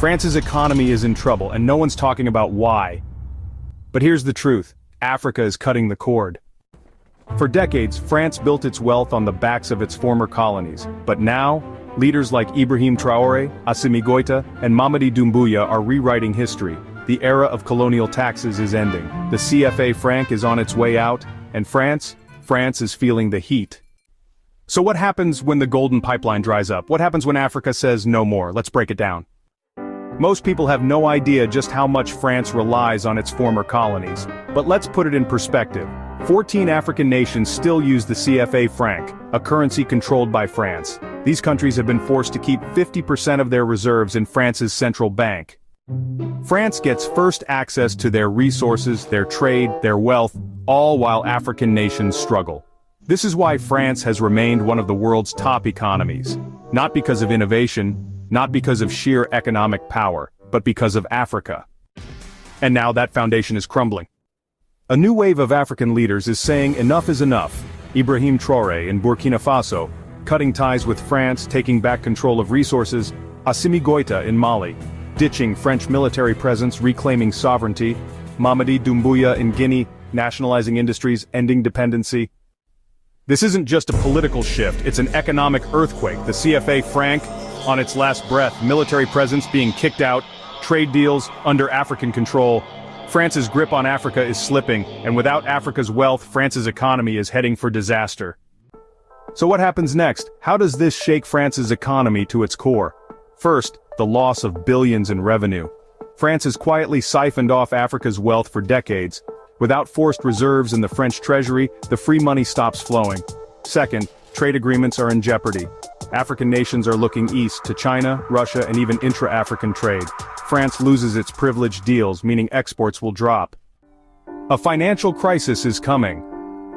France's economy is in trouble, and no one's talking about why. But here's the truth: Africa is cutting the cord. For decades, France built its wealth on the backs of its former colonies, but now, leaders like Ibrahim Traoré, Assimi Goïta, and Mamadi Doumbouya are rewriting history. The era of colonial taxes is ending, the CFA franc is on its way out, and France is feeling the heat. So what happens when the golden pipeline dries up? What happens when Africa says no more? Let's break it down. Most people have no idea just how much France relies on its former colonies. But let's put it in perspective. 14 African nations still use the CFA franc, a currency controlled by France. These countries have been forced to keep 50% of their reserves in France's central bank. France gets first access to their resources, their trade, their wealth, all while African nations struggle. This is why France has remained one of the world's top economies. Not because of innovation, not because of sheer economic power, but because of Africa. And now that foundation is crumbling. A new wave of African leaders is saying enough is enough. Ibrahim Traoré in Burkina Faso, cutting ties with France, taking back control of resources. Assimi Goïta in Mali, ditching French military presence, reclaiming sovereignty. Mamadi Doumbouya in Guinea, nationalizing industries, ending dependency. This isn't just a political shift, it's an economic earthquake. The CFA franc on its last breath, military presence being kicked out, trade deals under African control. France's grip on Africa is slipping, and without Africa's wealth, France's economy is heading for disaster. So what happens next? How does this shake France's economy to its core? First, the loss of billions in revenue. France has quietly siphoned off Africa's wealth for decades. Without forced reserves in the French treasury, the free money stops flowing. Second, trade agreements are in jeopardy. African nations are looking east to China, Russia, and even intra-African trade. France loses its privileged deals, meaning exports will drop. A financial crisis is coming.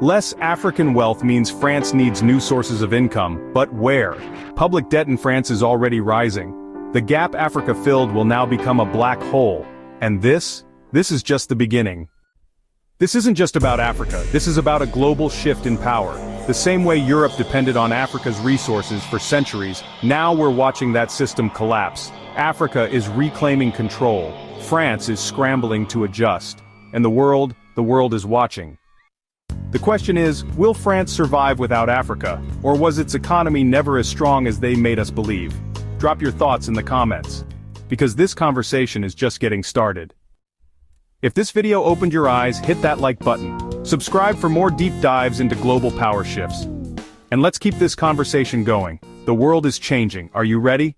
Less African wealth means France needs new sources of income, but where? Public debt in France is already rising. The gap Africa filled will now become a black hole. And this is just the beginning. This isn't just about Africa, this is about a global shift in power. The same way Europe depended on Africa's resources for centuries, now we're watching that system collapse. Africa is reclaiming control. France is scrambling to adjust. And the world is watching. The question is, will France survive without Africa? Or was its economy never as strong as they made us believe? Drop your thoughts in the comments. Because this conversation is just getting started. If this video opened your eyes, hit that like button. Subscribe for more deep dives into global power shifts. And let's keep this conversation going. The world is changing. Are you ready?